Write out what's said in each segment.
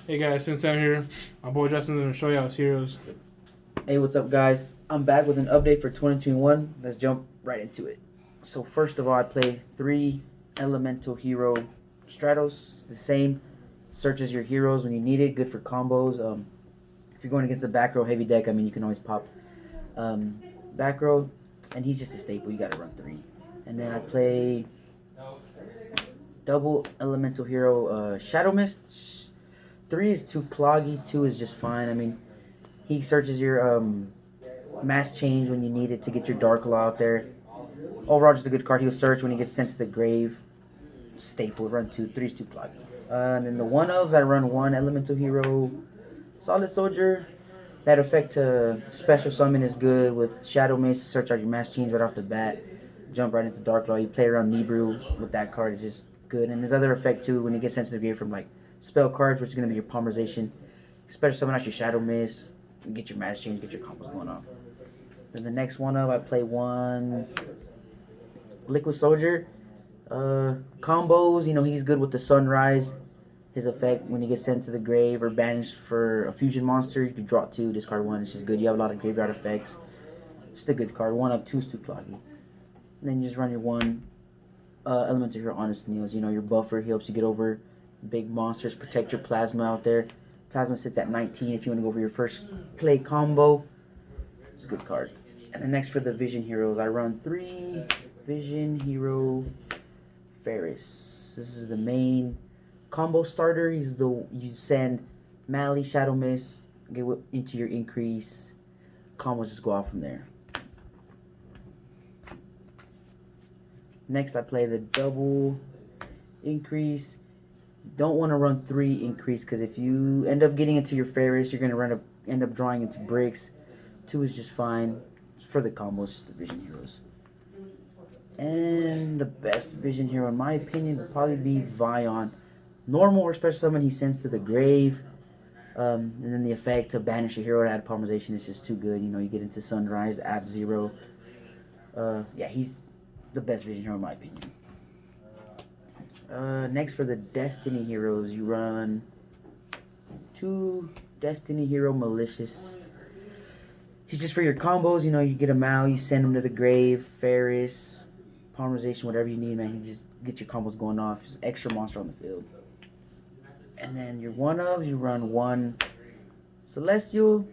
Hey guys, since I'm here, my boy Justin's gonna show y'all his heroes. Hey, what's up, guys? I'm back with an update for 2021. Let's jump right into it. So first of all, I play 3 Elemental Hero Stratos. The same. Searches your heroes when you need it. Good for combos. If you're going against the back row heavy deck, I mean, you can always pop back row. And he's just a staple. You got to run 3. And then I play double Elemental Hero Shadow Mist. 3 is too cloggy. 2 is just fine. I mean, he searches your mass change when you need it to get your Dark Law out there. Overall, just a good card. He'll search when he gets sent to the grave. Staple, run 2. 3 is too cloggy. And then the 1-ofs, I run 1 Elemental Hero Solid Soldier. That effect to special summon is good with Shadow Mist. Search out your mass change right off the bat. Jump right into Dark Law. You play around Nibru with that card. It's just good. And his other effect too, when he gets sent to the grave from like spell cards, which is going to be your Polymerization. Special summon out your Shadow Mist. Get your mass change, get your combos going off. Then the next one up, I play 1 Liquid Soldier. Combos, he's good with the Sunrise. His effect when he gets sent to the grave or banished for a fusion monster, you can draw 2, discard 1. It's just good. You have a lot of graveyard effects. Just a good card. 1 of 2 is too cloggy. And then you just run your 1 Elemental Hero Honest Neals. Your buffer. He helps you get over big monsters, protect your plasma out there. Plasma sits at 19 if you want to go for your first play combo. It's a good card. And then next for the Vision Heroes, I run 3 Vision Hero Ferris. This is the main combo starter. You send Mally, Shadow Mist, get into your increase. Combos just go out from there. Next, I play the double increase. You don't want to run 3 increase because if you end up getting into your Ferris, you're going to end up drawing into bricks. 2 is just fine. It's for the combos, just the Vision Heroes. And the best Vision Hero, in my opinion, would probably be Vion. Normal or special summon, he sends to the grave. And then the effect to banish a hero to add Polymerization is just too good. You get into Sunrise, App Zero. Yeah, he's the best Vision Hero, in my opinion. Next for the Destiny Heroes, you run 2 Destiny Hero Malicious. He's just for your combos. You get him out, you send him to the grave, Ferris, Polymerization, whatever you need, man. You just get your combos going off. Just extra monster on the field. And then your 1-ofs, you run 1 Celestial.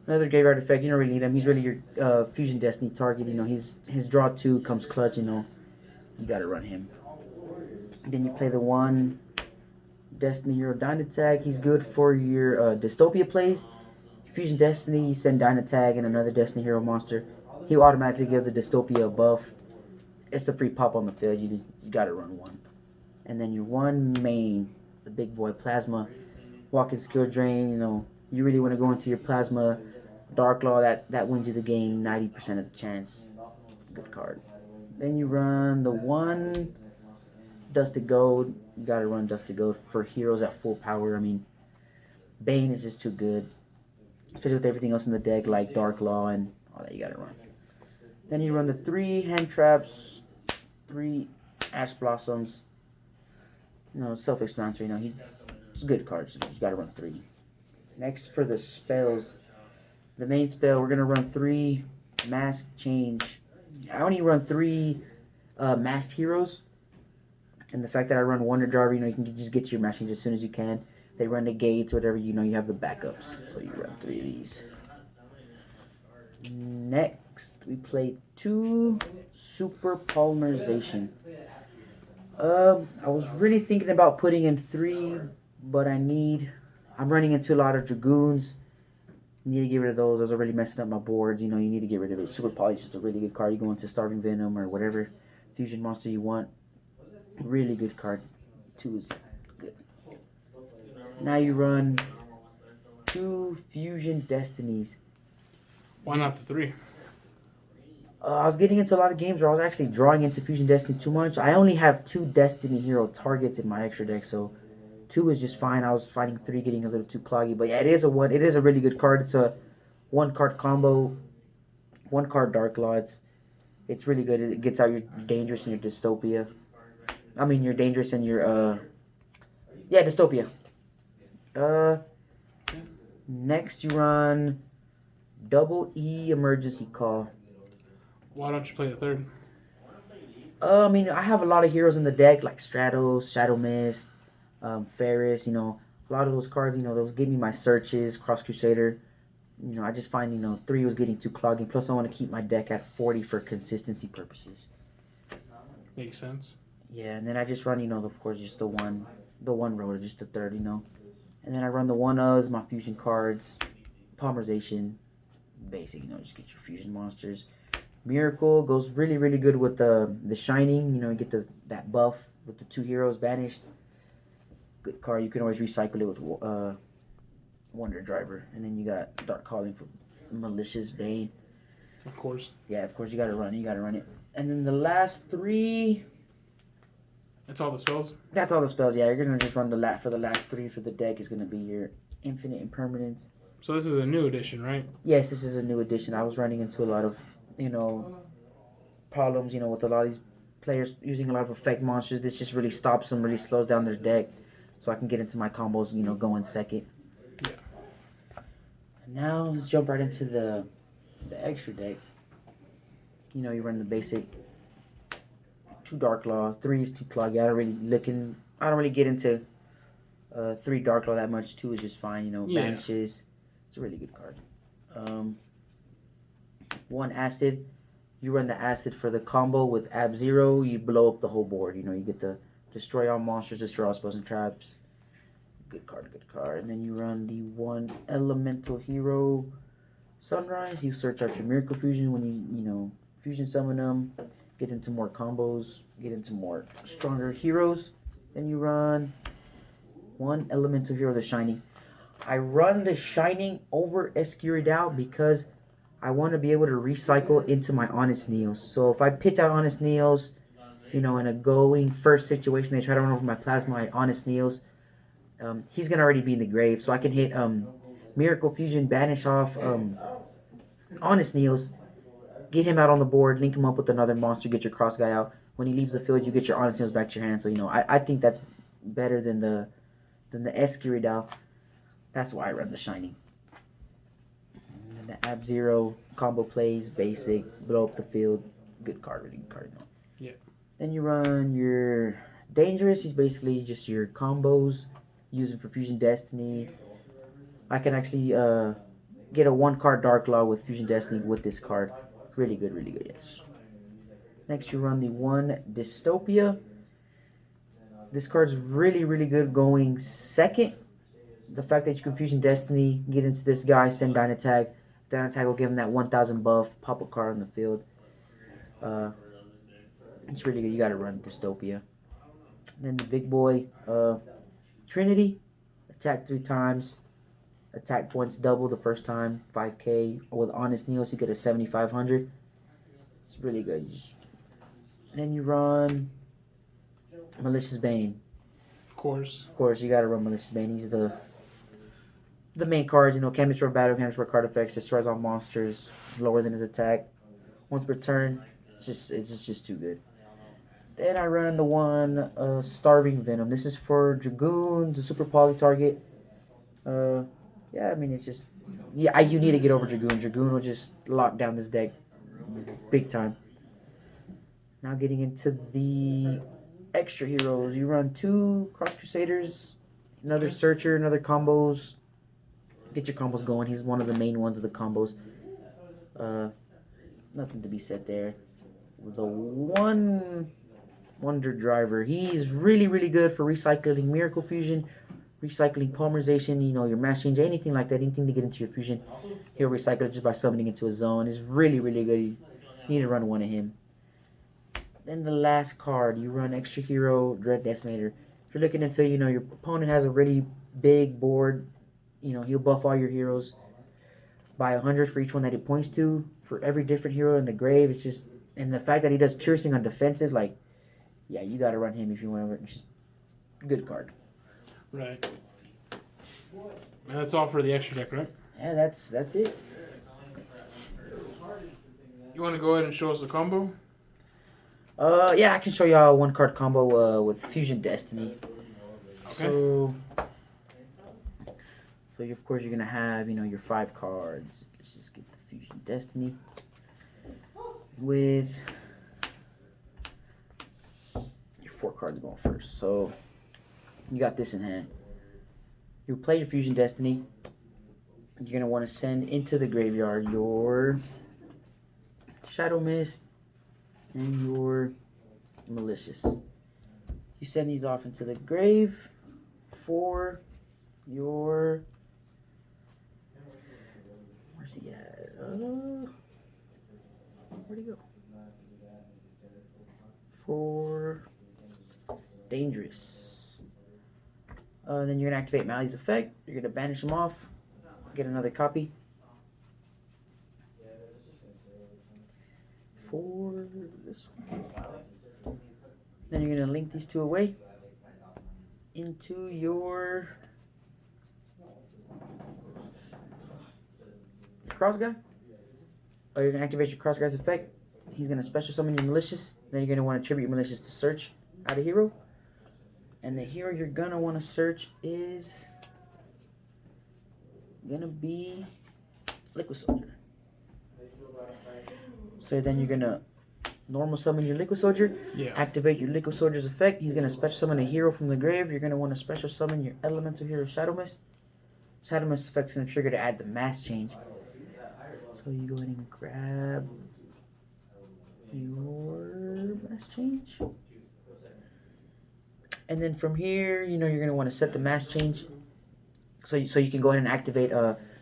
Another graveyard effect. You don't really need him. He's really your Fusion Destiny target. His draw 2 comes clutch. You got to run him. And then you play the 1 Destiny Hero Dynatag. He's good for your Dystopia plays. Fusion Destiny, you send Dynatag and another Destiny Hero monster. He'll automatically give the Dystopia a buff. It's a free pop on the field. You got to run 1. And then your 1 main, the big boy Plasma, walking skill drain. You really want to go into your Plasma Dark Law. That wins you the game 90% of the chance. Good card. Then you run the 1 Dusted Gold. You got to run Dusted Gold for heroes at full power. I mean, Bane is just too good. Especially with everything else in the deck, like Dark Law and all that you gotta run. Then you run the 3 Hand Traps, 3 Ash Blossoms. Self-explanatory. He's good cards. You just gotta run 3. Next for the spells, the main spell, we're gonna run 3 Mask Change. I only run 3 Masked Heroes. And the fact that I run Wonder Jar, you can just get to your Mask Change as soon as you can. They run the gates, whatever, you have the backups. So you run 3 of these. Next, we play 2 Super Polymerization. I was really thinking about putting in 3, but I'm running into a lot of Dragoons. Need to get rid of those. Those are really messing up my boards. You need to get rid of it. Super Poly is just a really good card. You go into Starving Venom or whatever fusion monster you want. Really good card. 2 is good. Now you run 2 Fusion Destinies. Why not the 3? I was getting into a lot of games where I was actually drawing into Fusion Destiny too much. I only have 2 Destiny Hero targets in my extra deck, so 2 is just fine. I was fighting 3, getting a little too cloggy. But yeah, it is a really good card. It's a 1-card combo, 1-card Dark Law. It's really good. It gets out your Dangerous and your Dystopia. I mean, your Dangerous and your Dystopia. Uh, Next you run double E emergency call. Why don't you play the third? I mean, I have a lot of heroes in the deck like Stratos, Shadow Mist, Ferris. A lot of those cards. Those give me my searches, Cross Crusader. I just find 3 was getting too clogging. Plus, I want to keep my deck at 40 for consistency purposes. Makes sense. Yeah, and then I just run of course just the one rotor, just the third. And then I run the 1-ofs, my fusion cards, polymerization, basic, just get your fusion monsters. Miracle goes really, really good with the Shining. You get that buff with the 2 heroes banished. Good card. You can always recycle it with Wonder Driver. And then you got Dark Calling for Malicious Bane. Of course. Yeah, of course you gotta run it. And then the last 3... That's all the spells? That's all the spells, yeah. You're going to just run the last 3 for the deck. Is going to be your Infinite Impermanence. So this is a new edition, right? Yes, this is a new edition. I was running into a lot of, problems, with a lot of these players using a lot of effect monsters. This just really stops them, really slows down their deck. So I can get into my combos, going second. Yeah. And now let's jump right into the extra deck. You run the basic 2 Dark Law, 3 is too cloggy. I don't really get into 3 Dark Law that much. 2 is just fine. Banishes. It's a really good card. 1 Acid. You run the Acid for the combo with Ab-Zero. You blow up the whole board. You get to destroy all monsters, destroy all spells and traps. Good card. And then you run the 1 Elemental Hero Sunrise. You search out your Miracle Fusion when you fusion summon them. Get into more combos. Get into more stronger heroes. Then you run 1 Elemental Hero, the Shining. I run the Shining over Escuridao because I want to be able to recycle into my Honest Neos. So if I pitch out Honest Neos, in a going first situation, they try to run over my Plasma Honest Neos, he's going to already be in the grave. So I can hit Miracle Fusion, banish off Honest Neos, get him out on the board, link him up with another monster, get your cross guy out. When he leaves the field, you get your Honest Neos back to your hand. So, I think that's better than the Escuridao. That's why I run the Shining. And then the Ab-Zero combo plays, basic, blow up the field. Good card, really good card. Yeah. Then you run your Dangerous. He's basically just your combos, using for Fusion Destiny. I can actually get a 1-card Dark Law with Fusion Destiny with this card. Really good, yes. Next you run the 1 Dystopia. This card's really, really good going second. The fact that you can Fusion Destiny, get into this guy, send Dynatag. Dynatag will give him that 1000 buff, pop a card on the field. It's really good. You gotta run Dystopia. Then the big boy, Trinity. Attack 3 times. Attack points double the first time, 5k. With Honest Neos, you get a 7500. It's really good. Then you run Malicious Bane. Of course, you gotta run Malicious Bane. He's the main cards. Canvas for battle, canvas for card effects, destroys all monsters lower than his attack. Once per turn, it's just too good. Then I run the 1 Starving Venom. This is for Dragoon, the super poly target. Yeah, I mean, it's just... Yeah, you need to get over Dragoon. Dragoon will just lock down this deck big time. Now getting into the extra heroes. You run 2 Cross Crusaders, another Searcher, another combos. Get your combos going. He's one of the main ones of the combos. Nothing to be said there. The 1 Wonder Driver. He's really, really good for recycling Miracle Fusion, recycling polymerization, your mass change, anything like that, anything to get into your fusion. He'll recycle it just by summoning into a zone. It's really, really good. You need to run 1 of him. Then the last card, you run Extra Hero, Dread Decimator. If you're looking into, your opponent has a really big board, he'll buff all your heroes by 100 for each one that he points to. For every different hero in the grave, it's just... And the fact that he does piercing on defensive, yeah, you got to run him if you want to. Just good card. Right. And that's all for the extra deck, right? Yeah, that's it. You want to go ahead and show us the combo? Yeah, I can show y'all a 1-card combo with Fusion Destiny. Okay. So So of course you're gonna have, your 5 cards. Let's just get the Fusion Destiny with your 4 cards going first. So you got this in hand. You play your Fusion Destiny. You're gonna want to send into the graveyard your Shadow Mist and your Malicious. You send these off into the grave for your... Where's he at? Where'd he go? For Dangerous. Then you're going to activate Mali's effect. You're going to banish him off. Get another copy. For this one. Then you're going to link these 2 away into your cross guy. Oh, you're going to activate your cross guy's effect. He's going to special summon your Malicious. Then you're going to want to tribute your Malicious to search out a hero. And the hero you're going to want to search is going to be Liquid Soldier. So then you're going to normal summon your Liquid Soldier. Yeah. Activate your Liquid Soldier's effect. He's going to special summon a hero from the grave. You're going to want to special summon your elemental hero Shadow Mist. Shadow Mist effect's going to trigger to add the mass change. So you go ahead and grab your mass change. And then from here, you're going to want to set the mass change. So you can go ahead and activate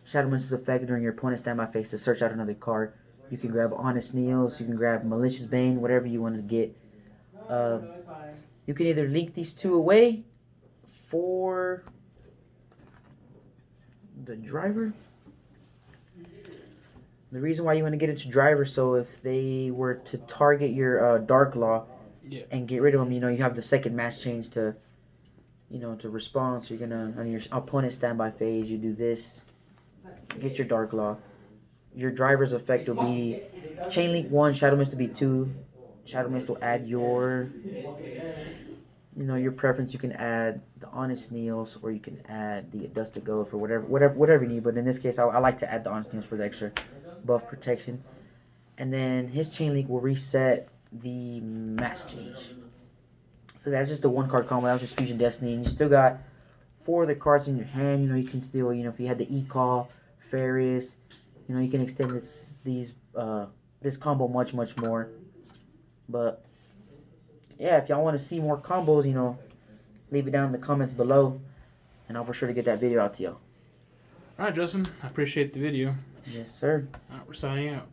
Shadow Mist's effect during your opponent's standby phase to search out another card. You can grab Honest Neos, you can grab Malicious Bane, whatever you want to get. You can either link these 2 away for the driver. The reason why you want to get into driver, so if they were to target your Dark Law and get rid of them, you have the second mass change to respond. So you're going to, on your opponent's standby phase, you do this, get your Dark Law. Your driver's effect will be Chain Link 1, Shadow Mist will be 2. Shadow Mist will add your preference. You can add the Honest Neos, or you can add the Dust to Go for whatever you need. But in this case, I like to add the Honest Neos for the extra buff protection. And then his Chain Link will reset the mass change. So that's just a 1-card combo. That was just Fusion Destiny. And you still got 4 of the cards in your hand. You can still, if you had the E-Call, Ferris, you can extend this combo much more. But yeah, if y'all want to see more combos, leave it down in the comments below, and I'll for sure to get that video out to y'all. All right, Justin. I appreciate the video. Yes, sir. All right, we're signing out.